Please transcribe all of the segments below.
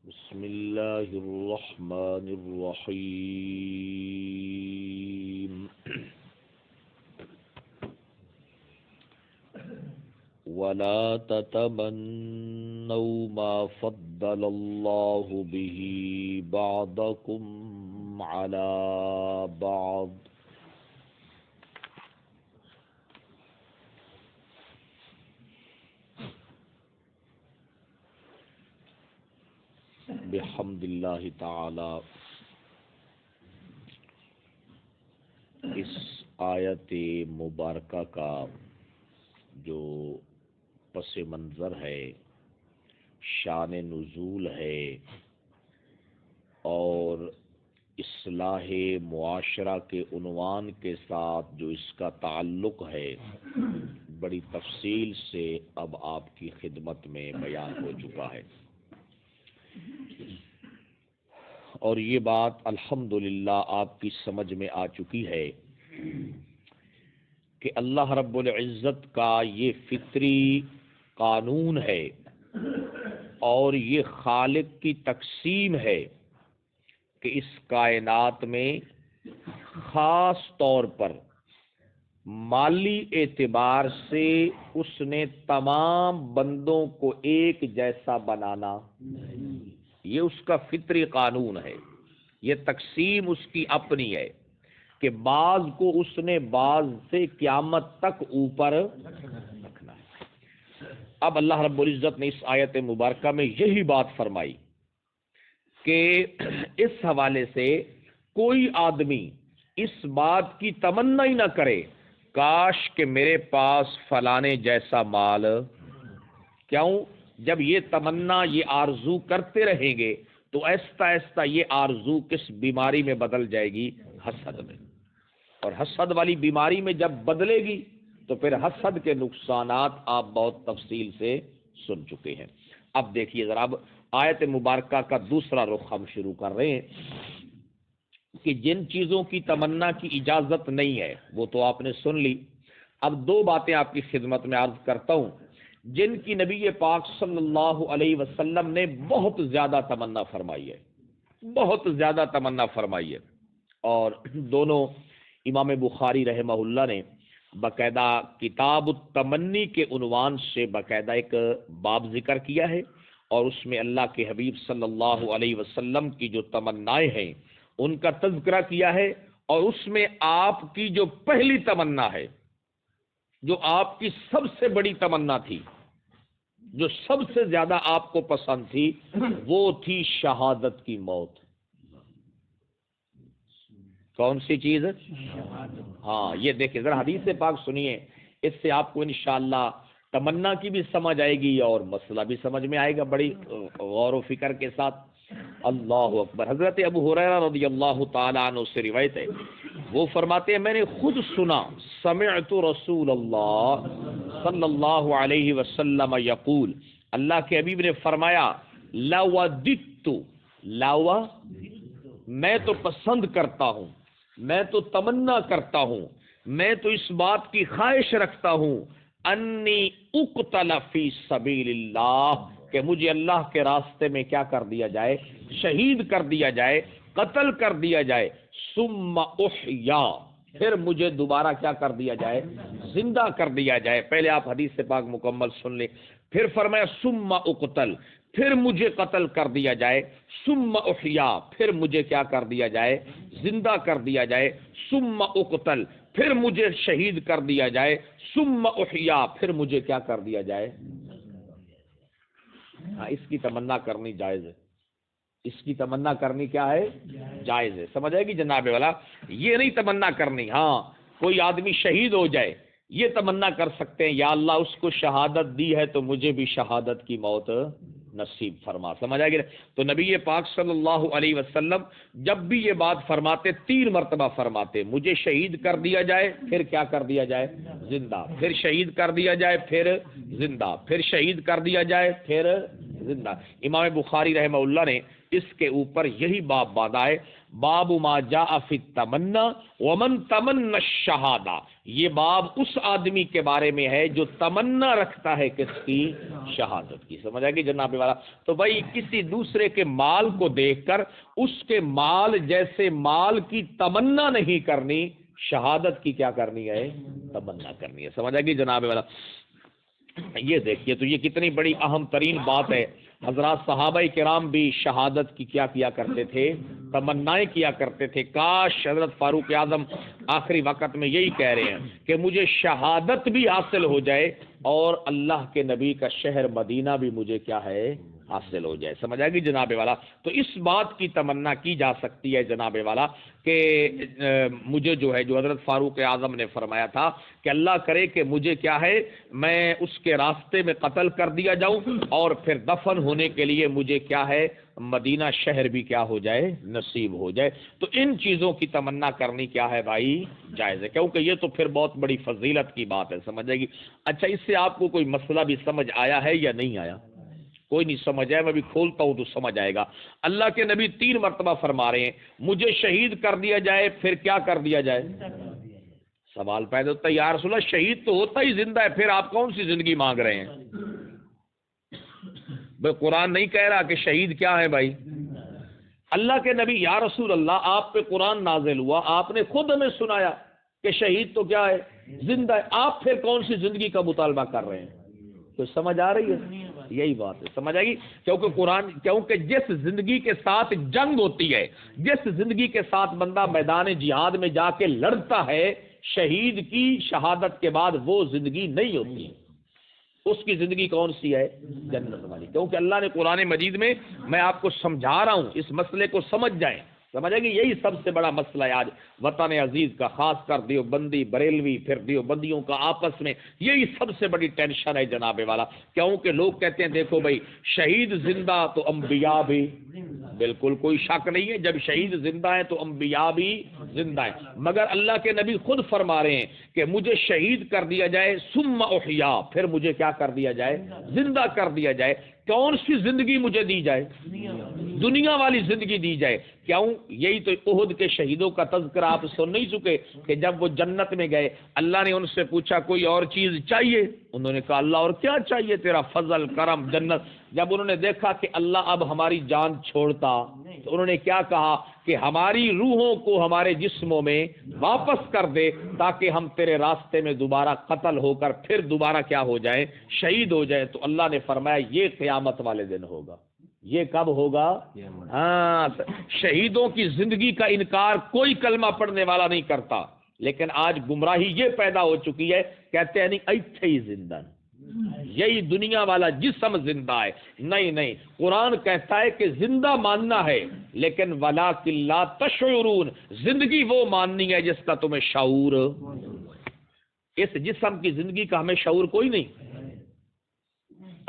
بسم اللہ الرحمن الرحیم ولا تتمنوا ما فضل اللہ به بعضکم على بعض بحمد اللہ تعالی۔ اس آیت مبارکہ کا جو پس منظر ہے، شان نزول ہے اور اصلاح معاشرہ کے عنوان کے ساتھ جو اس کا تعلق ہے، بڑی تفصیل سے اب آپ کی خدمت میں بیان ہو چکا ہے، اور یہ بات الحمدللہ آپ کی سمجھ میں آ چکی ہے کہ اللہ رب العزت کا یہ فطری قانون ہے اور یہ خالق کی تقسیم ہے کہ اس کائنات میں خاص طور پر مالی اعتبار سے اس نے تمام بندوں کو ایک جیسا بنانا، یہ اس کا فطری قانون ہے، یہ تقسیم اس کی اپنی ہے کہ بعض کو اس نے بعض سے قیامت تک اوپر رکھنا ہے۔ اب اللہ رب العزت نے اس آیت مبارکہ میں یہی بات فرمائی کہ اس حوالے سے کوئی آدمی اس بات کی تمنا ہی نہ کرے کاش کہ میرے پاس فلانے جیسا مال۔ کیوں؟ جب یہ تمنا، یہ آرزو کرتے رہیں گے تو آہستہ آہستہ یہ آرزو کس بیماری میں بدل جائے گی؟ حسد میں، اور حسد والی بیماری میں جب بدلے گی تو پھر حسد کے نقصانات آپ بہت تفصیل سے سن چکے ہیں۔ اب دیکھیے ذرا، اب آیت مبارکہ کا دوسرا رخ ہم شروع کر رہے ہیں کہ جن چیزوں کی تمنا کی اجازت نہیں ہے وہ تو آپ نے سن لی۔ اب دو باتیں آپ کی خدمت میں عرض کرتا ہوں جن کی نبی پاک صلی اللہ علیہ وسلم نے بہت زیادہ تمنا فرمائی ہے، بہت زیادہ تمنا فرمائی ہے، اور دونوں امام بخاری رحمہ اللہ نے باقاعدہ کتاب التمنی کے عنوان سے باقاعدہ ایک باب ذکر کیا ہے، اور اس میں اللہ کے حبیب صلی اللہ علیہ وسلم کی جو تمنائیں ہیں ان کا تذکرہ کیا ہے، اور اس میں آپ کی جو پہلی تمنا ہے، جو آپ کی سب سے بڑی تمنا تھی، جو سب سے زیادہ آپ کو پسند تھی، وہ تھی شہادت کی موت۔ کون سی چیز؟ ہاں، یہ دیکھیں ذرا حدیث پاک سنیے، اس سے آپ کو انشاءاللہ تمنا کی بھی سمجھ آئے گی اور مسئلہ بھی سمجھ میں آئے گا بڑی غور و فکر کے ساتھ۔ اللہ اکبر۔ حضرت ابو ہریرہ رضی اللہ تعالیٰ عنہ سے روایت ہے، وہ فرماتے ہیں میں نے خود سنا، سمعت رسول اللہ صلی اللہ علیہ وسلم یقول، اللہ کے حبیب نے فرمایا، لوددت، میں تو پسند کرتا ہوں، میں تو تمنا کرتا ہوں، میں تو اس بات کی خواہش رکھتا ہوں، انی اقتل فی سبیل اللہ، کہ مجھے اللہ کے راستے میں کیا کر دیا جائے؟ شہید کر دیا جائے، قتل کر دیا جائے، ثم احیا، پھر مجھے دوبارہ کیا کر دیا جائے؟ زندہ کر دیا جائے۔ پہلے آپ حدیث سے پاک مکمل سن لیں۔ پھر فرمایا ثم اقتل، پھر مجھے قتل کر دیا جائے، ثم احیا، پھر مجھے کیا کر دیا جائے؟ زندہ کر دیا جائے، ثم اقتل، پھر مجھے شہید کر دیا جائے، ثم احیا، پھر مجھے کیا کر دیا جائے؟ ہاں، اس کی تمنا کرنی جائز ہے، اس کی تمنا کرنی کیا ہے؟ جائز ہے۔ سمجھ آئے گی جناب والا؟ یہ نہیں تمنا کرنی، ہاں کوئی آدمی شہید ہو جائے یہ تمنا کر سکتے ہیں، یا اللہ اس کو شہادت دی ہے تو مجھے بھی شہادت کی موت نصیب فرما۔ سمجھ آئے گی؟ تو نبی پاک صلی اللہ علیہ وسلم جب بھی یہ بات فرماتے 3 مرتبہ فرماتے، مجھے شہید کر دیا جائے، پھر کیا کر دیا جائے؟ زندہ، پھر شہید کر دیا جائے، پھر زندہ، پھر شہید کر دیا جائے، پھر زندہ. امام بخاری رحمہ اللہ نے اس کے اوپر یہی باب باندھا ہے، باب ما جاء فی التمنا ومن تمنا الشہادہ. یہ باب اس آدمی کے بارے میں ہے جو تمنا رکھتا ہے کس کی؟ شہادت کی. سمجھ آئے گی جناب والا؟ تو بھائی کسی دوسرے کے مال کو دیکھ کر اس کے مال جیسے مال کی تمنا نہیں کرنی، شہادت کی کیا کرنی ہے؟ تمنا کرنی ہے. سمجھ آئے گی جناب والا؟ یہ دیکھیے تو یہ کتنی بڑی اہم ترین بات ہے. حضرات صحابہ کرام بھی شہادت کی کیا کرتے تھے؟ تمنائیں کیا کرتے تھے. کاش حضرت فاروق اعظم آخری وقت میں یہی کہہ رہے ہیں کہ مجھے شہادت بھی حاصل ہو جائے اور اللہ کے نبی کا شہر مدینہ بھی مجھے کیا ہے؟ حاصل ہو جائے. سمجھ آئے گی جناب والا؟ تو اس بات کی تمنا کی جا سکتی ہے جناب والا کہ مجھے جو ہے، جو حضرت فاروق اعظم نے فرمایا تھا کہ اللہ کرے کہ مجھے کیا ہے، میں اس کے راستے میں قتل کر دیا جاؤں اور پھر دفن ہونے کے لیے مجھے کیا ہے، مدینہ شہر بھی کیا ہو جائے، نصیب ہو جائے. تو ان چیزوں کی تمنا کرنی کیا ہے بھائی؟ جائز ہے، کیونکہ یہ تو پھر بہت بڑی فضیلت کی بات ہے. سمجھ آئے گی؟ اچھا، اس سے آپ کو کوئی مسئلہ بھی سمجھ آیا ہے یا نہیں آیا؟ کوئی نہیں سمجھ آئے، میں بھی کھولتا ہوں تو سمجھ آئے گا. اللہ کے نبی 3 مرتبہ فرما رہے ہیں مجھے شہید کر دیا جائے، پھر کیا کر دیا جائے؟ سوال پیدا ہوتا ہے یا رسول اللہ شہید تو ہوتا ہی زندہ ہے، پھر آپ کون سی زندگی مانگ رہے ہیں؟ بھائی قرآن نہیں کہہ رہا کہ شہید کیا ہے بھائی؟ اللہ کے نبی یا رسول اللہ آپ پہ قرآن نازل ہوا، آپ نے خود ہمیں سنایا کہ شہید تو کیا ہے؟ زندہ ہے. آپ پھر کون سی زندگی کا مطالبہ کر رہے ہیں؟ تو سمجھ آ رہی ہے؟ یہی بات ہے. سمجھ آئے گی؟ کیونکہ جس زندگی کے ساتھ جنگ ہوتی ہے، جس زندگی کے ساتھ بندہ میدان جہاد میں جا کے لڑتا ہے، شہید کی شہادت کے بعد وہ زندگی نہیں ہوتی. اس کی زندگی کون سی ہے؟ جنت والی. کیونکہ اللہ نے قرآن مجید میں آپ کو سمجھا رہا ہوں، اس مسئلے کو سمجھ جائیں. سمجھیں گے؟ یہی سب سے بڑا مسئلہ ہے آج وطن عزیز کا، خاص کر دیوبندی بریلوی پھر دیوبندیوں کا آپس میں یہی سب سے بڑی ٹینشن ہے جناب والا. کیونکہ لوگ کہتے ہیں دیکھو بھائی شہید زندہ تو انبیاء بھی، بالکل کوئی شک نہیں ہے، جب شہید زندہ ہے تو انبیاء بھی زندہ ہیں. مگر اللہ کے نبی خود فرما رہے ہیں کہ مجھے شہید کر دیا جائے ثم احیا، پھر مجھے کیا کر دیا جائے؟ زندہ کر دیا جائے. کون سی زندگی مجھے دی جائے؟ دنیا والی زندگی دی جائے. کیوں؟ یہی تو احد کے شہیدوں کا تذکرہ آپ سن نہیں چکے کہ جب وہ جنت میں گئے اللہ نے ان سے پوچھا کوئی اور چیز چاہیے؟ انہوں نے کہا اللہ اور کیا چاہیے، تیرا فضل کرم جنت. جب انہوں نے دیکھا کہ اللہ اب ہماری جان چھوڑتا تو انہوں نے کیا کہا کہ ہماری روحوں کو ہمارے جسموں میں واپس کر دے تاکہ ہم تیرے راستے میں دوبارہ قتل ہو کر پھر دوبارہ کیا ہو جائیں؟ شہید ہو جائیں. تو اللہ نے فرمایا یہ قیامت والے دن ہوگا. یہ کب ہوگا؟ ہاں، شہیدوں کی زندگی کا انکار کوئی کلمہ پڑھنے والا نہیں کرتا، لیکن آج گمراہی یہ پیدا ہو چکی ہے، کہتے ہیں نہیں ایتھے ہی زندہ، یہی دنیا والا جسم زندہ ہے. نہیں، قرآن کہتا ہے کہ زندہ ماننا ہے لیکن وَلَٰكِن لَا تَشْعُرُونَ، زندگی وہ ماننی ہے جس کا تمہیں شعور. اس جسم کی زندگی کا ہمیں شعور کوئی نہیں.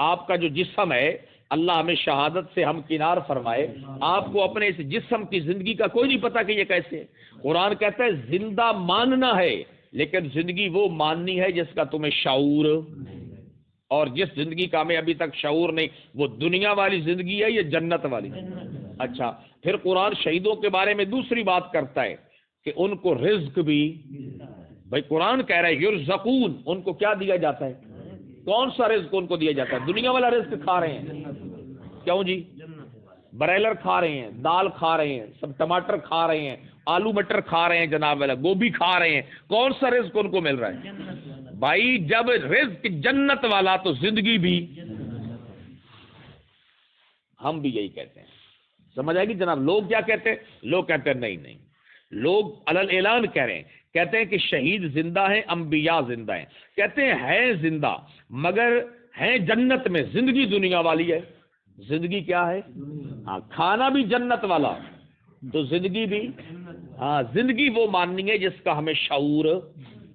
آپ کا جو جسم ہے اللہ ہمیں شہادت سے ہم کنار فرمائے، آپ کو اپنے اس جسم کی زندگی کا کوئی نہیں پتا کہ یہ کیسے ہے. قرآن کہتا ہے زندہ ماننا ہے لیکن زندگی وہ ماننی ہے جس کا تمہیں شعور، اور جس زندگی کا ہمیں ابھی تک شعور نہیں وہ دنیا والی زندگی ہے یا جنت والی. اچھا، پھر قرآن شہیدوں کے بارے میں دوسری بات کرتا ہے کہ ان کو رزق بھی، بھائی قرآن کہہ رہا ہے یرزقون، ان کو کیا دیا جاتا ہے؟ کون سا رزق ان کو دیا جاتا ہے؟ دنیا والا رزق کھا رہے ہیں. کیوں جی؟ بریلر کھا رہے ہیں، دال کھا رہے ہیں، سب ٹماٹر کھا رہے ہیں، آلو مٹر کھا رہے ہیں جناب والا، گوبھی کھا رہے ہیں. کون سا رزق ان کو مل رہا ہے بھائی؟ جب رزق جنت والا تو زندگی بھی. ہم بھی یہی کہتے ہیں. سمجھ آئے گی جناب؟ لوگ کیا کہتے ہیں؟ لوگ کہتے ہیں نہیں، لوگ علل اعلان کہہ رہے ہیں، کہتے ہیں کہ شہید زندہ ہیں، انبیاء زندہ ہیں. کہتے ہیں زندہ مگر ہیں جنت میں، زندگی دنیا والی ہے. زندگی کیا ہے؟ ہاں، کھانا بھی جنت والا تو زندگی بھی، ہاں زندگی وہ ماننی ہے جس کا ہمیں شعور.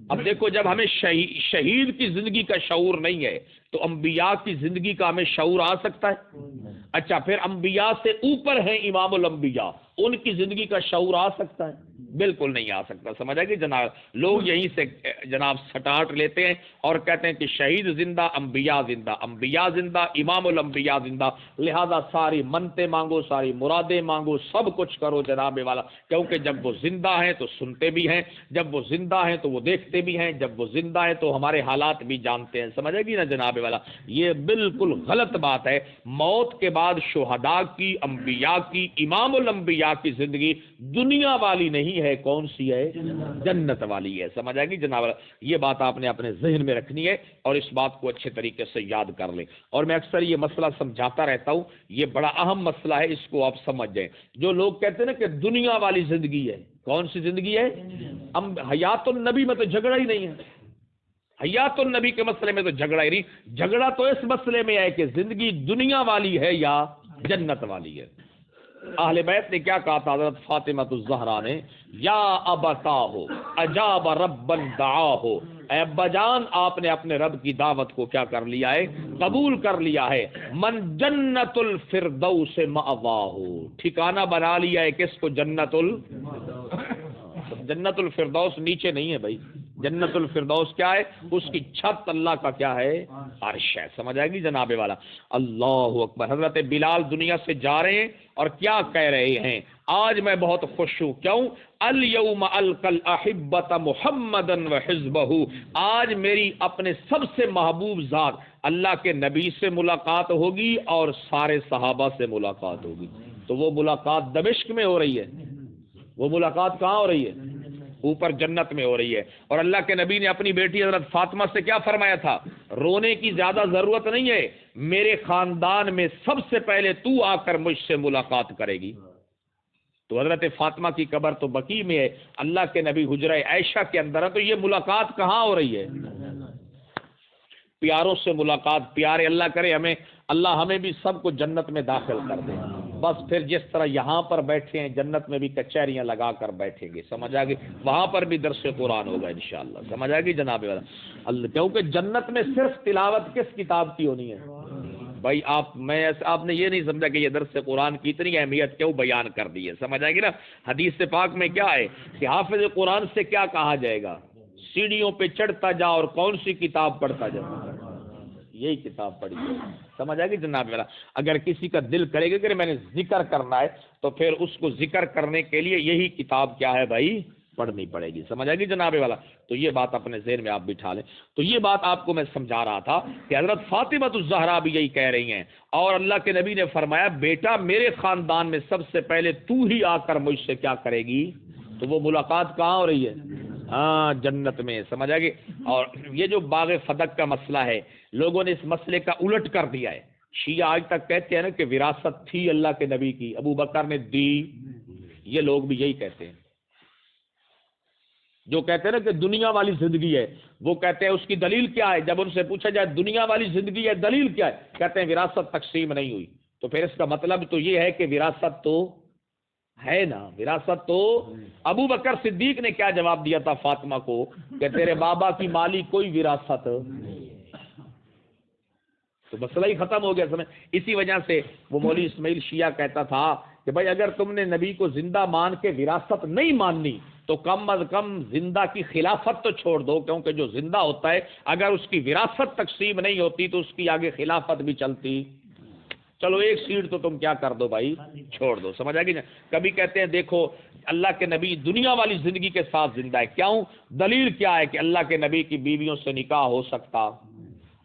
اب دیکھو جب ہمیں شہید کی زندگی کا شعور نہیں ہے تو انبیاء کی زندگی کا ہمیں شعور آ سکتا ہے؟ اچھا، پھر انبیاء سے اوپر ہیں امام الانبیاء، ان کی زندگی کا شعور آ سکتا ہے؟ بالکل نہیں آ سکتا، سمجھا کہ جناب لوگ یہیں سے جناب سٹارٹ لیتے ہیں اور کہتے ہیں کہ شہید زندہ، انبیاء زندہ، انبیاء زندہ، امام الانبیاء زندہ، لہذا ساری منتیں مانگو، ساری مرادیں مانگو، سب کچھ کرو جناب والا، کیونکہ جب وہ زندہ ہیں تو سنتے بھی ہیں، جب وہ زندہ ہیں تو وہ دیکھتے بھی ہیں، جب وہ زندہ ہیں تو ہمارے حالات بھی جانتے ہیں، سمجھے گی نا جناب والا۔ یہ بالکل غلط بات ہے۔ موت کے بعد شہداء کی، انبیاء کی، امام الانبیاء کی زندگی دنیا والی نہیں ہے، کون سی ہے؟ جنت والی ہے، سمجھ آئے گی جناب والا۔ یہ بات آپ نے اپنے ذہن میں رکھنی ہے اور اس بات کو اچھے طریقے سے یاد کر لیں۔ اور میں اکثر یہ مسئلہ سمجھاتا رہتا ہوں، یہ بڑا اہم مسئلہ ہے، اس کو آپ سمجھ جائیں۔ جو لوگ کہتے ہیں نا کہ دنیا والی زندگی ہے، کون سی زندگی ہے؟ حیات النبی میں تو جھگڑا ہی نہیں ہے، حیات النبی کے مسئلے میں تو جھگڑا ہی نہیں، جھگڑا تو اس مسئلے میں ہے کہ زندگی دنیا والی ہے یا جنت والی ہے۔ اہل بیت نے کیا کہا تھا حضرت فاطمہ الزہرا نے؟ یا ابتا ہو اجاب ربا دعا ہو، اے ابا جان آپ نے اپنے رب کی دعوت کو کیا کر لیا ہے؟ قبول کر لیا ہے۔ من جنت الفردوس مأواہ، ٹھکانہ بنا لیا ہے کس کو؟ جنت الفردوس نیچے نہیں ہے بھائی، جنت الفردوس کیا ہے؟ اس کی چھت اللہ کا کیا ہے؟ عرش ہے، سمجھ آئے گی جناب والا۔ اللہ اکبر۔ حضرت بلال دنیا سے جا رہے ہیں اور کیا کہہ رہے ہیں؟ آج میں بہت خوش ہوں، کیوں؟ الیوم القی الاحبۃ محمدا وحزبہ، آج میری اپنے سب سے محبوب ذات اللہ کے نبی سے ملاقات ہوگی اور سارے صحابہ سے ملاقات ہوگی۔ تو وہ ملاقات دمشق میں ہو رہی ہے، وہ ملاقات کہاں ہو رہی ہے؟ اوپر جنت میں ہو رہی ہے۔ اور اللہ کے نبی نے اپنی بیٹی حضرت فاطمہ سے کیا فرمایا تھا؟ رونے کی زیادہ ضرورت نہیں ہے، میرے خاندان میں سب سے پہلے تو آ کر مجھ سے ملاقات کرے گی۔ تو حضرت فاطمہ کی قبر تو بقیع میں ہے، اللہ کے نبی حجرہ عائشہ کے اندر ہے، تو یہ ملاقات کہاں ہو رہی ہے؟ پیاروں سے ملاقات۔ پیارے اللہ کرے اللہ ہمیں بھی سب کو جنت میں داخل کر دے۔ بس پھر جس طرح یہاں پر بیٹھے ہیں جنت میں بھی کچہریاں لگا کر بیٹھیں گے، سمجھ آ گئی؟ وہاں پر بھی درس قرآن ہوگا انشاءاللہ، سمجھ آ گئی جناب والا اللہ۔ کیونکہ جنت میں صرف تلاوت کس کتاب کی ہونی ہے بھائی؟ آپ نے یہ نہیں سمجھا کہ یہ درس قرآن کی اتنی اہمیت کیوں بیان کر دی ہے، سمجھ آئے گی نا؟ حدیث پاک میں کیا ہے کہ حافظ قرآن سے کیا کہا جائے گا؟ سیڑھیوں پہ چڑھتا جا اور کون سی کتاب پڑھتا جا، یہی کتاب پڑھی ہے، سمجھ آئے گی جناب میرا؟ اگر کسی کا دل کرے گا کہ میں نے ذکر کرنا ہے تو پھر اس کو ذکر کرنے کے لیے یہی کتاب کیا ہے بھائی؟ پڑھنی پڑے گی، سمجھ آئے گی جناب والا؟ تو یہ بات اپنے ذہن میں آپ بٹھا لیں۔ تو یہ بات آپ کو میں سمجھا رہا تھا کہ حضرت فاطمہ الزہرا بھی یہی کہہ رہی ہیں، اور اللہ کے نبی نے فرمایا بیٹا میرے خاندان میں سب سے پہلے تو ہی آ کر مجھ سے کیا کرے گی؟ تو وہ ملاقات کہاں ہو رہی ہے؟ ہاں جنت میں، سمجھ آ گئی؟ اور یہ جو باغ فدق کا مسئلہ ہے، لوگوں نے اس مسئلے کا الٹ کر دیا ہے۔ شیعہ آج تک کہتے ہیں نا کہ وراثت تھی اللہ کے نبی کی، ابو بکر نے دی، یہ لوگ بھی یہی کہتے ہیں۔ جو کہتے ہیں نا کہ دنیا والی زندگی ہے، وہ کہتے ہیں اس کی دلیل کیا ہے؟ جب ان سے پوچھا جائے دنیا والی زندگی ہے دلیل کیا ہے، کہتے ہیں وراثت تقسیم نہیں ہوئی۔ تو پھر اس کا مطلب تو یہ ہے کہ وراثت تو ہے نا، وراثت تو۔ ابو بکر صدیق نے کیا جواب دیا تھا فاطمہ کو کہ تیرے بابا کی مالی کوئی وراثت، تو مسئلہ ہی ختم ہو گیا سمجھ۔ اسی وجہ سے وہ مولوی اسماعیل شیعہ کہتا تھا کہ بھائی اگر تم نے نبی کو زندہ مان کے وراثت نہیں ماننی تو کم از کم زندہ کی خلافت تو چھوڑ دو، کیونکہ جو زندہ ہوتا ہے اگر اس کی وراثت تقسیم نہیں ہوتی تو اس کی آگے خلافت بھی چلتی۔ چلو ایک سیٹ تو تم کیا کر دو بھائی، چھوڑ دو، سمجھ آ گئی نا؟ کبھی کہتے ہیں دیکھو اللہ کے نبی دنیا والی زندگی کے ساتھ زندہ ہے، کیوں؟ دلیل کیا ہے کہ اللہ کے نبی کی بیویوں سے نکاح ہو سکتا؟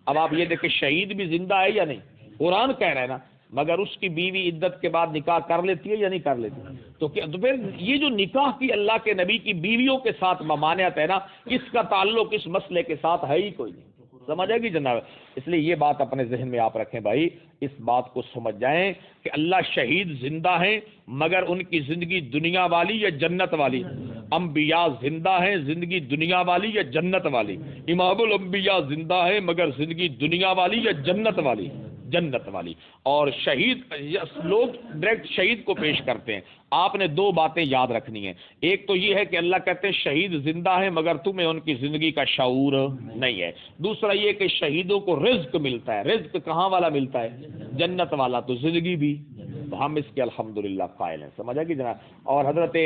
اب آپ یہ دیکھیں شہید بھی زندہ ہے یا نہیں؟ قرآن کہہ رہا ہے نا، مگر اس کی بیوی عدت کے بعد نکاح کر لیتی ہے یا نہیں کر لیتی؟ تو پھر یہ جو نکاح کی اللہ کے نبی کی بیویوں کے ساتھ ممانعت ہے نا، اس کا تعلق اس مسئلے کے ساتھ ہے ہی کوئی نہیں، سمجھ آئے گی جناب؟ اس لیے یہ بات اپنے ذہن میں آپ رکھیں بھائی، اس بات کو سمجھ جائیں کہ اللہ شہید زندہ ہیں مگر ان کی زندگی دنیا والی یا جنت والی؟ انبیاء زندہ ہیں، زندگی دنیا والی یا جنت والی؟ امام الانبیاء زندہ ہیں مگر زندگی دنیا والی یا جنت والی؟ جنت والی۔ اور شہید، لوگ ڈائریکٹ شہید کو پیش کرتے ہیں۔ آپ نے دو باتیں یاد رکھنی ہیں، ایک تو یہ ہے کہ اللہ کہتے ہیں شہید زندہ ہیں مگر تمہیں ان کی زندگی کا شعور نہیں ہے، دوسرا یہ کہ شہیدوں کو رزق ملتا ہے۔ رزق کہاں والا ملتا ہے؟ جنت والا۔ تو زندگی بھی تو ہم اس کے الحمدللہ قائل ہیں. سمجھا کہ جناب. اور حضرت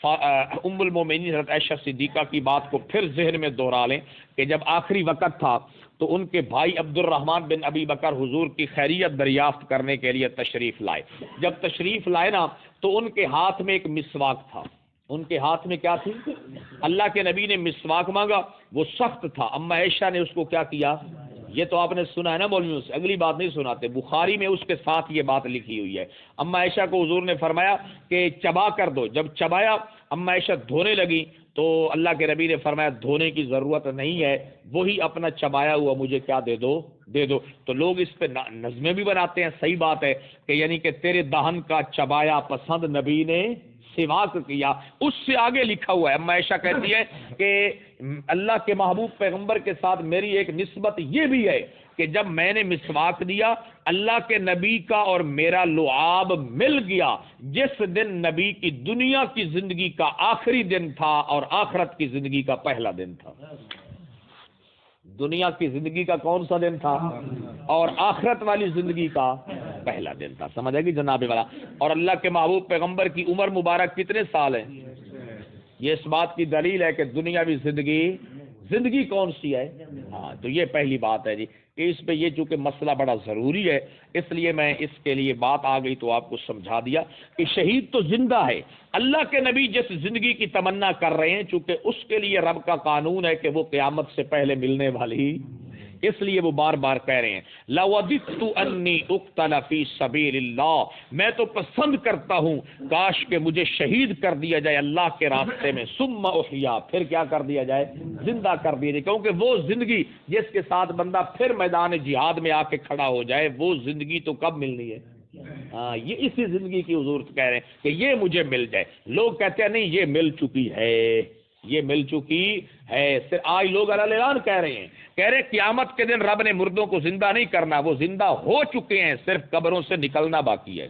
ام المومنین حضرت عائشہ صدیقہ کی بات کو پھر ذہن میں دوہرا لیں کہ جب آخری وقت تھا تو ان کے بھائی عبد الرحمن بن ابی بکر حضور کی خیریت دریافت کرنے کے لیے تشریف لائے. جب تشریف لائے نا تو ان کے ہاتھ میں ایک مسواک تھا. ان کے ہاتھ میں کیا تھی؟ اللہ کے نبی نے مسواک مانگا، وہ سخت تھا. اما عائشہ نے اس کو کیا کیا؟ یہ تو آپ نے سنا ہے نا مولویوں سے، اگلی بات نہیں سناتے. بخاری میں اس کے ساتھ یہ بات لکھی ہوئی ہے. اما عائشہ کو حضور نے فرمایا کہ چبا کر دو. جب چبایا اما عائشہ دھونے لگی تو اللہ کے نبی نے فرمایا دھونے کی ضرورت نہیں ہے، وہی اپنا چبایا ہوا مجھے کیا دے دو، دے دو. تو لوگ اس پہ نظمیں بھی بناتے ہیں. صحیح بات ہے کہ یعنی کہ تیرے دہن کا چبایا پسند نبی نے سواک کیا. اس سے آگے لکھا ہوا ہے. اما عائشہ کہتی ہے کہ اللہ کے محبوب پیغمبر کے ساتھ میری ایک نسبت یہ بھی ہے کہ جب میں نے مسواک دیا اللہ کے نبی کا اور میرا لعاب مل گیا. جس دن نبی کی دنیا کی زندگی کا آخری دن تھا اور آخرت کی زندگی کا پہلا دن تھا. دنیا کی زندگی کا کون سا دن تھا اور آخرت والی زندگی کا پہلا دن تھا. سمجھ آئے گی جناب والا. اور اللہ کے محبوب پیغمبر کی عمر مبارک کتنے سال ہیں؟ یہ اس بات کی دلیل ہے کہ دنیاوی زندگی کون سی ہے. ہاں تو یہ پہلی بات ہے جی کہ اس پہ یہ چونکہ مسئلہ بڑا ضروری ہے اس لیے میں اس کے لیے بات آ گئی تو آپ کو سمجھا دیا کہ شہید تو زندہ ہے. اللہ کے نبی جس زندگی کی تمنا کر رہے ہیں چونکہ اس کے لیے رب کا قانون ہے کہ وہ قیامت سے پہلے ملنے والی، اس لیے وہ بار بار کہہ رہے ہیں لَوَدِدتُ أَنِّي أُقْتَلَ فِي سَبِيلِ اللَّهِ، میں تو پسند کرتا ہوں کاش کہ مجھے شہید کر دیا جائے اللہ کے راستے میں. ثُمَّ أُحْيَا، پھر کیا کر دیا جائے؟ زندہ کر دیا جائے. کیونکہ وہ زندگی جس کے ساتھ بندہ پھر میدان جہاد میں آ کے کھڑا ہو جائے وہ زندگی تو کب ملنی ہے؟ ہاں یہ اسی زندگی کی حضور کہہ رہے ہیں کہ یہ مجھے مل جائے. لوگ کہتے ہیں نہیں یہ مل چکی ہے، یہ مل چکی ہے. صرف آج لوگ اعلان کہہ رہے قیامت کے دن رب نے مردوں کو زندہ نہیں کرنا، وہ زندہ ہو چکے ہیں، صرف قبروں سے نکلنا باقی ہے.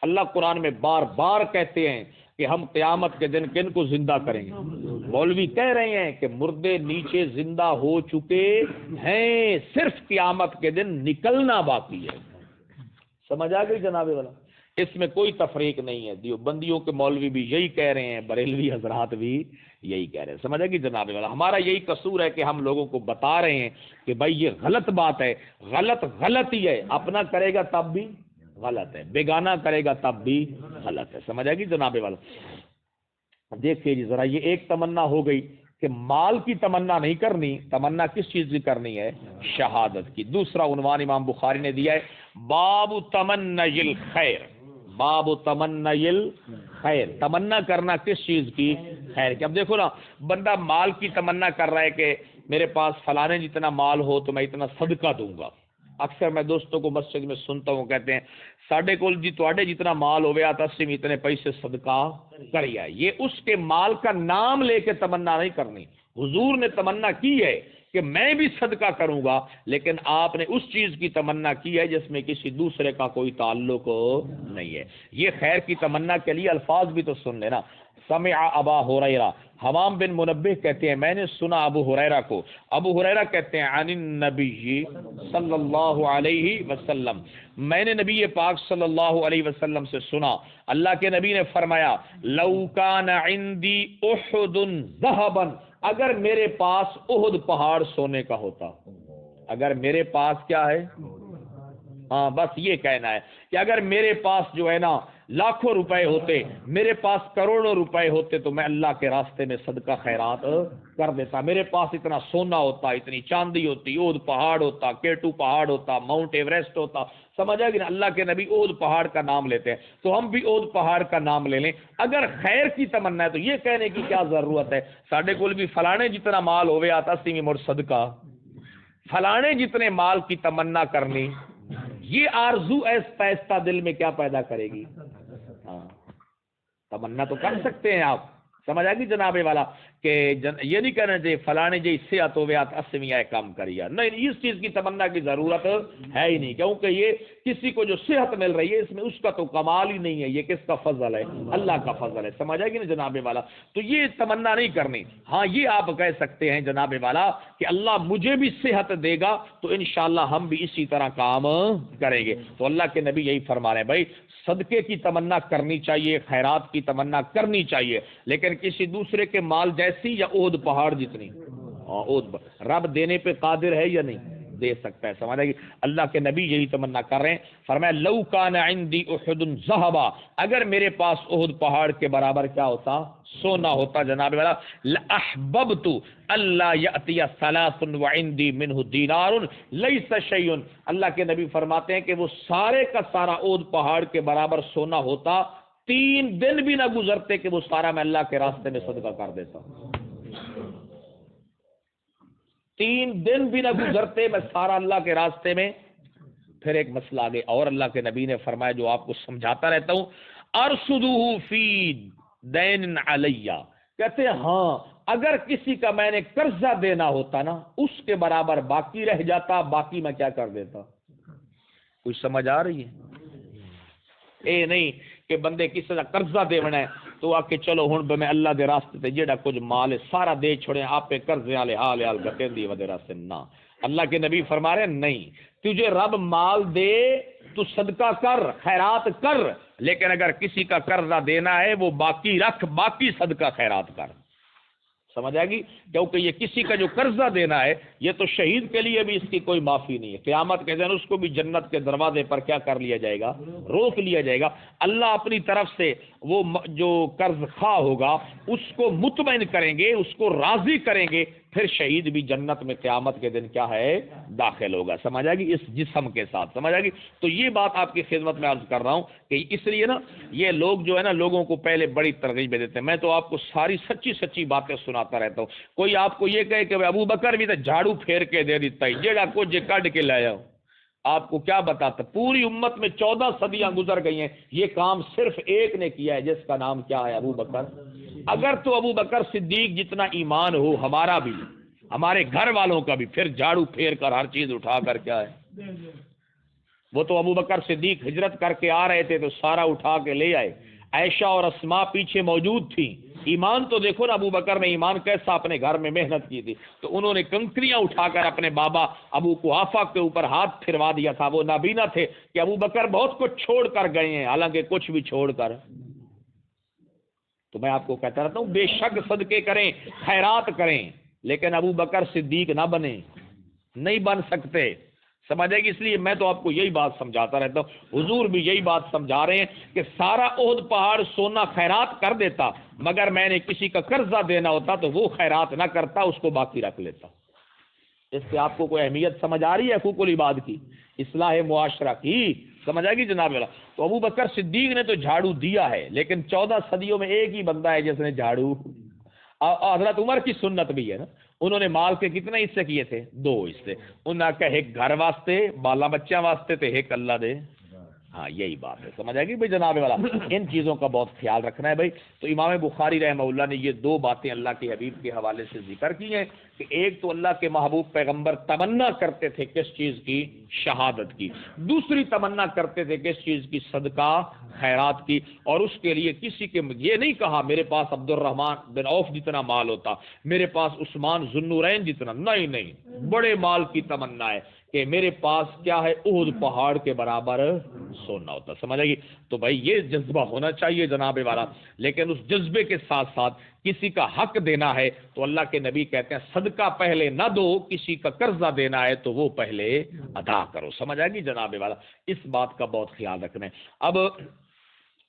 اللہ قرآن میں بار بار کہتے ہیں کہ ہم قیامت کے دن کن کو زندہ کریں گے. مولوی کہہ رہے ہیں کہ مردے نیچے زندہ ہو چکے ہیں، صرف قیامت کے دن نکلنا باقی ہے. سمجھ آ گئی جناب والا. اس میں کوئی تفریق نہیں ہے. دیوبندیوں کے مولوی بھی یہی کہہ رہے ہیں، بریلوی حضرات بھی یہی کہہ رہے ہیں. سمجھ آ گئی جناب والا. ہمارا یہی قصور ہے کہ ہم لوگوں کو بتا رہے ہیں کہ بھائی یہ غلط بات ہے. غلط ہی ہے. اپنا کرے گا تب بھی غلط ہے، بیگانہ کرے گا تب بھی غلط ہے. سمجھ آ گئی جناب والا. دیکھیے جی ذرا یہ ایک تمنا ہو گئی کہ مال کی تمنا نہیں کرنی. تمنا کس چیز کی کرنی ہے؟ شہادت کی. دوسرا عنوان امام بخاری نے دیا ہے باب تمنی الخیر. باب تمنی الخیر، تمنا کرنا کس چیز کی؟ خیر کی. اب دیکھو نا بندہ مال کی تمنا کر رہا ہے کہ میرے پاس فلانے جتنا مال ہو تو میں اتنا صدقہ دوں گا. اکثر میں دوستوں کو مسجد میں سنتا ہوں کہتے ہیں ساڈے کول جی تواڈے جتنا مال ہویا تو اسی میں اتنے پیسے صدقہ کریا. یہ اس کے مال کا نام لے کے تمنا نہیں کرنی. حضور نے تمنا کی ہے کہ میں بھی صدقہ کروں گا، لیکن آپ نے اس چیز کی تمنا کی ہے جس میں کسی دوسرے کا کوئی تعلق نہیں ہے. یہ خیر کی تمنا کے لیے الفاظ بھی تو سن لینا. سمع ابا ہریرہ، حمام بن منبہ کہتے ہیں میں نے سنا ابو ہریرہ کو. ابو ہریرہ کہتے ہیں عن النبی صلی اللہ علیہ وسلم، میں نے نبی پاک صلی اللہ علیہ وسلم سے سنا اللہ کے نبی نے فرمایا لو کان عندی احد ذهبا، اگر میرے پاس احد پہاڑ سونے کا ہوتا. اگر میرے پاس کیا ہے؟ ہاں بس یہ کہنا ہے کہ اگر میرے پاس جو ہے نا لاکھوں روپے ہوتے، میرے پاس کروڑوں روپے ہوتے تو میں اللہ کے راستے میں صدقہ خیرات کر دیتا. میرے پاس اتنا سونا ہوتا، اتنی چاندی ہوتی، احد پہاڑ ہوتا، کیٹو پہاڑ ہوتا، ماؤنٹ ایوریسٹ ہوتا. سمجھا کہ اللہ کے نبی احد پہاڑ کا نام لیتے ہیں تو ہم بھی احد پہاڑ کا نام لے لیں. اگر خیر کی تمنا ہے تو یہ کہنے کی کیا ضرورت ہے ساڈے کول بھی فلانے جتنا مال ہوئے آتا اسی میں مڑ صدقہ. فلانے جتنے مال کی تمنا کرنی یہ آرزو ایسا دل میں کیا پیدا کرے گی؟ ہاں تمنا تو کر سکتے ہیں آپ سمجھ آئے گی جناب والا کہ یہ نہیں کہنا چاہیے فلانے جی صحت ہو گیا اسمیہ کام کریا، نہیں، اس چیز کی تمنا کی ضرورت ہے ہی نہیں، کیونکہ یہ کسی کو جو صحت مل رہی ہے اس میں اس کا تو کمال ہی نہیں ہے، یہ کس کا فضل ہے؟ اللہ کا فضل ہے، سمجھ آئے گی نا جناب والا. تو یہ تمنا نہیں کرنی. ہاں یہ آپ کہہ سکتے ہیں جناب والا کہ اللہ مجھے بھی صحت دے گا تو انشاءاللہ ہم بھی اسی طرح کام کریں گے. تو اللہ کے نبی یہی فرما رہے ہیں بھائی صدقے کی تمنا کرنی چاہیے، خیرات کی تمنا کرنی چاہیے، لیکن کسی دوسرے کے مال جیسی یا اود پہاڑ جتنی. رب دینے پہ قادر ہے یا نہیں؟ دے سکتا ہے. سمجھ آئے گی. اللہ کے نبی یہی تمنا کر رہے ہیں. فرمایا لو کان عندی احد ذهبا، اگر میرے پاس احد پہاڑ کے برابر کیا ہوتا؟ سونا ہوتا جناب والا. لاحببت اللہ یاتی ثلاث وعندی منہ دینار لیس شیء، اللہ کے نبی فرماتے ہیں کہ وہ سارے کا سارا احد پہاڑ کے برابر سونا ہوتا، 3 دن بھی نہ گزرتے کہ وہ سارا میں اللہ کے راستے میں صدقہ کر دیتا. 3 دن بھی نہ گزرتے میں سارا اللہ کے راستے میں. پھر ایک مسئلہ آگے اور اللہ کے نبی نے فرمایا جو آپ کو سمجھاتا رہتا ہوں، ارصدہ فی دین علیہ، کہتے ہیں ہاں اگر کسی کا میں نے قرضہ دینا ہوتا نا اس کے برابر باقی رہ جاتا، باقی میں کیا کر دیتا. کچھ سمجھ آ رہی ہے؟ اے نہیں کہ بندے کسی کا قرضہ دینا ہے تو آ کے چلو ہوں میں اللہ دے راستے تے جیڑا کچھ مال ہے سارا دے چھوڑے، آپ پہ قرضے والے حال گٹے دی وجہ سے نہ. اللہ کے نبی فرما رہے ہیں نہیں، تجھے رب مال دے تو صدقہ کر، خیرات کر، لیکن اگر کسی کا قرضہ دینا ہے وہ باقی رکھ، باقی صدقہ خیرات کر. سمجھ آئے گی. کیونکہ یہ کسی کا جو قرضہ دینا ہے یہ تو شہید کے لیے بھی اس کی کوئی معافی نہیں ہے. قیامت کے دن اس کو بھی جنت کے دروازے پر کیا کر لیا جائے گا؟ روک لیا جائے گا. اللہ اپنی طرف سے وہ جو قرض خواہ ہوگا اس کو مطمئن کریں گے، اس کو راضی کریں گے، پھر شہید بھی جنت میں قیامت کے دن کیا ہے؟ داخل ہوگا. سمجھ آئے گی. اس جسم کے ساتھ. سمجھ آئے گی. تو یہ بات آپ کی خدمت میں عرض کر رہا ہوں کہ اس لیے نا یہ لوگ جو ہے نا لوگوں کو پہلے بڑی ترغیب دیتے ہیں. میں تو آپ کو ساری سچی باتیں سناتا رہتا ہوں. کوئی آپ کو یہ کہے کہ ابو بکر بھی تو جھاڑو پھیر کے دے دیتا ہے، جیڑا کو جے کڈ کے لایا ہو. آپ کو کیا بتاتا، پوری امت میں 14 صدیاں گزر گئی ہیں، یہ کام صرف ایک نے کیا ہے جس کا نام کیا ہے؟ ابو بکر. اگر تو ابو بکر صدیق جتنا ایمان ہو ہمارا بھی، ہمارے گھر والوں کا بھی، پھر جھاڑو پھیر کر ہر چیز اٹھا کر کیا ہے؟ وہ تو ابو بکر صدیق ہجرت کر کے آ رہے تھے تو سارا اٹھا کے لے آئے. عائشہ اور اسماء پیچھے موجود تھیں. ایمان تو دیکھو نا ابو بکر نے ایمان کیسا اپنے گھر میں محنت کی تھی. تو انہوں نے کنکریاں اٹھا کر اپنے بابا ابو قحافہ کے اوپر ہاتھ پھروا دیا تھا. وہ نابینا تھے کہ ابو بکر بہت کچھ چھوڑ کر گئے ہیں، حالانکہ کچھ بھی چھوڑ کر. تو میں آپ کو کہتا رہتا ہوں بے شک صدقے کریں، خیرات کریں، لیکن ابو بکر صدیق نہ بنے، نہیں بن سکتے. سمجھے گی. اس لیے میں تو آپ کو یہی بات سمجھاتا رہتا ہوں. حضور بھی یہی بات سمجھا رہے ہیں کہ سارا احد پہاڑ سونا خیرات کر دیتا، مگر میں نے کسی کا قرضہ دینا ہوتا تو وہ خیرات نہ کرتا، اس کو باقی رکھ لیتا. اس سے آپ کو کوئی اہمیت سمجھ آ رہی ہے حقوق العباد کی، اصلاح معاشرہ کی؟ سمجھ آئے گی جناب والا. تو ابو بکر صدیق نے تو جھاڑو دیا ہے، لیکن 14 صدیوں میں ایک ہی بندہ ہے جس نے جھاڑو. حضرت عمر کی سنت بھی ہے نا، انہوں نے مال کے کتنے حصے کیے تھے؟ 2 حصے. انہوں نے کہا ایک گھر واسطے، بالا بچہ واسطے، تے ایک اللہ دے. ہاں یہی بات ہے. سمجھ آئے گی بھائی جناب والا. ان چیزوں کا بہت خیال رکھنا ہے بھائی. تو امام بخاری رحمہ اللہ نے یہ 2 باتیں اللہ کے حبیب کے حوالے سے ذکر کی ہیں کہ ایک تو اللہ کے محبوب پیغمبر تمنا کرتے تھے کس چیز کی؟ شہادت کی. دوسری تمنا کرتے تھے کس چیز کی؟ صدقہ خیرات کی. اور اس کے لیے کسی کے یہ نہیں کہا میرے پاس عبد الرحمن بن عوف جتنا مال ہوتا، میرے پاس عثمان ذو النورین جتنا. نہیں، بڑے مال کی تمنا ہے کہ میرے پاس کیا ہے؟ احد پہاڑ کے برابر سونا ہوتا. سمجھ آئے گی. تو بھائی یہ جذبہ ہونا چاہیے جناب والا. لیکن اس جذبے کے ساتھ ساتھ کسی کا حق دینا ہے تو اللہ کے نبی کہتے ہیں صدقہ پہلے نہ دو، کسی کا قرضہ دینا ہے تو وہ پہلے ادا کرو. سمجھ آئے گی جناب والا. اس بات کا بہت خیال رکھنا ہے. اب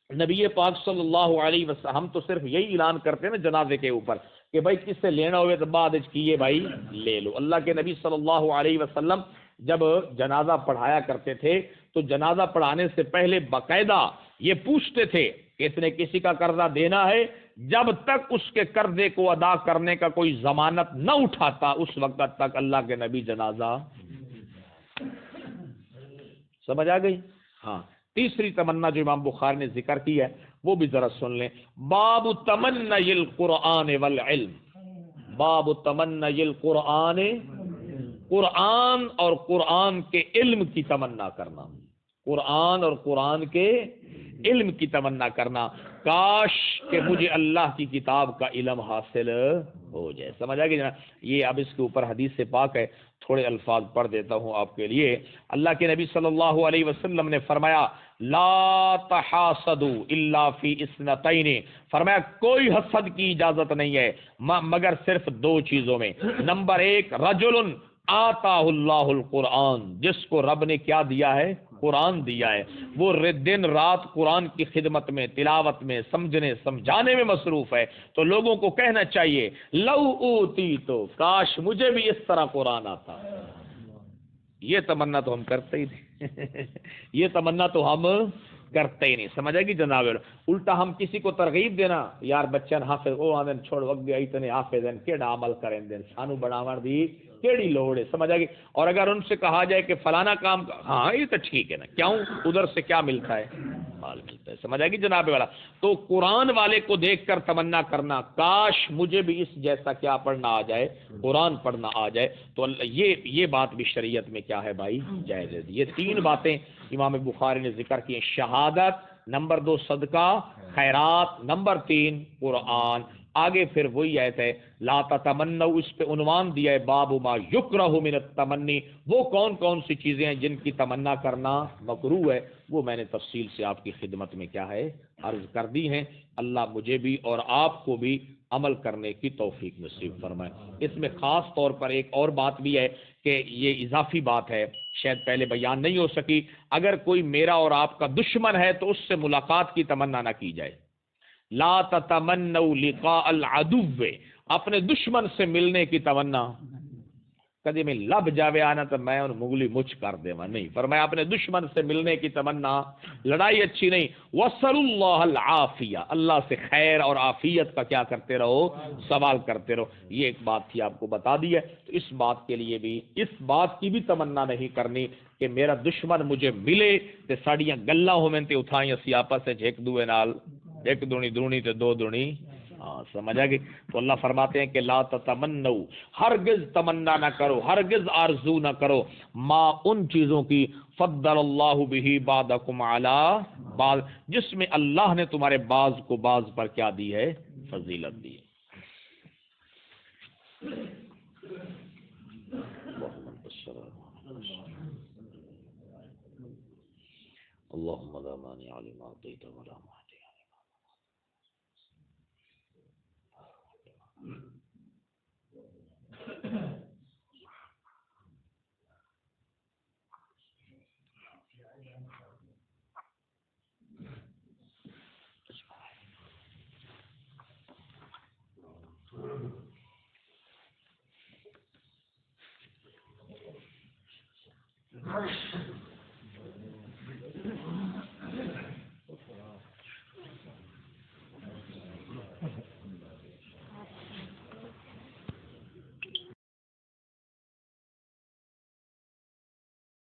نبی پاک صلی اللہ علیہ وسلم، ہم تو صرف یہی اعلان کرتے ہیں نا جنازے کے اوپر کہ بھائی کس سے لینا ہوئے تو بعد کیے بھائی لے لو. اللہ کے نبی صلی اللہ علیہ وسلم جب جنازہ پڑھایا کرتے تھے تو جنازہ پڑھانے سے پہلے باقاعدہ یہ پوچھتے تھے کہ اس نے کسی کا قرضہ دینا ہے. جب تک اس کے قرضے کو ادا کرنے کا کوئی ضمانت نہ اٹھاتا اس وقت تک اللہ کے نبی جنازہ. سمجھ آ گئی. ہاں تیسری تمنا جو امام بخاری نے ذکر کی ہے وہ بھی ذرا سن لیں. باب تمنی القرآن والعلم، باب تمنی القرآن، قرآن اور قرآن کے علم کی تمنا کرنا، قرآن اور قرآن کے علم کی تمنا کرنا. کاش کہ مجھے اللہ کی کتاب کا علم حاصل ہو جائے. سمجھ آ گئی جناب. یہ اب اس کے اوپر حدیث سے پاک ہے، تھوڑے الفاظ پڑھ دیتا ہوں آپ کے لیے. اللہ کے نبی صلی اللہ علیہ وسلم نے فرمایا لا تحاسدوا الا فی اثنتین، فرمایا کوئی حسد کی اجازت نہیں ہے مگر صرف دو چیزوں میں. نمبر ایک، رجل آتاہ اللہ القرآن، جس کو رب نے کیا دیا ہے؟ قرآن دیا ہے. وہ دن رات قرآن کی خدمت میں، تلاوت میں، سمجھنے سمجھانے میں مصروف ہے. تو لوگوں کو کہنا چاہیے لو اوتی، تو کاش مجھے بھی اس طرح قرآن آتا. یہ تمنا تو ہم کرتے ہی نہیں یہ تمنا تو ہم کرتے ہی نہیں. سمجھ آئے گی جناب. الٹا ہم کسی کو ترغیب دینا، یار بچن حافظ او آدن چھوڑ وقت گیا اتنے حافظ ہیں کیڑا عمل کریں دین سانو بڑھاوڑ دی کیڑی لوڑ ہے. سمجھ آئے گی. اور اگر ان سے کہا جائے کہ فلانا کام، ہاں یہ تو ٹھیک ہے نا، کیوں ادھر سے کیا ملتا ہے؟ مال ملتا ہے. سمجھ آئے گی جناب والا. تو قرآن والے کو دیکھ کر تمنا کرنا کاش مجھے بھی اس جیسا کیا پڑھنا آ جائے، قرآن پڑھنا آ جائے. تو یہ بات بھی شریعت میں کیا ہے بھائی؟ جائز ہے. یہ تین باتیں امام بخاری نے ذکر کی ہیں. شہادت، نمبر 2 صدقہ خیرات، نمبر 3 قرآن. آگے پھر وہی آیت ہے لا تتمنوا، اس پہ عنوان دیا ہے باب ما یکرہ من التمنی. وہ کون کون سی چیزیں ہیں جن کی تمنا کرنا مکروہ ہے، وہ میں نے تفصیل سے آپ کی خدمت میں کیا ہے عرض کر دی ہیں. اللہ مجھے بھی اور آپ کو بھی عمل کرنے کی توفیق نصیب فرمائے. اس میں خاص طور پر ایک اور بات بھی ہے کہ یہ اضافی بات ہے، شاید پہلے بیان نہیں ہو سکی. اگر کوئی میرا اور آپ کا دشمن ہے تو اس سے ملاقات کی تمنا نہ کی جائے. لا تتمنوا لقاء العدو، اپنے دشمن سے ملنے کی تمنا کدی میں لب جاوے آنا تو میں ان مغلی مچ کر دے نہیں. فرمایا اپنے دشمن سے ملنے کی تمنا، لڑائی اچھی نہیں. وصل اللہ العافیہ، اللہ سے خیر اور عافیت کا کیا کرتے رہو؟ سوال کرتے رہو. یہ ایک بات تھی آپ کو بتا دی ہے. تو اس بات کے لیے بھی، اس بات کی بھی تمنا نہیں کرنی کہ میرا دشمن مجھے ملے تے ساڑیاں گلاں ہوویں تے اٹھائیں اسی آپس وچ ایک دوے نال ایک دونی دونی تے دو دونی. ہاں سمجھ آ گئی. تو اللہ فرماتے ہیں کہ لا تتمنوا، ہرگز تمنا نہ کرو، ہرگز آرزو نہ کرو، ما ان چیزوں کی فضل اللہ بہ بعضکم علی بعض، جس میں اللہ نے تمہارے بعض کو بعض پر کیا دی ہے؟ فضیلت دی ہے. اللهم لا مانع لما اعطيت ولا معطي لما منعت.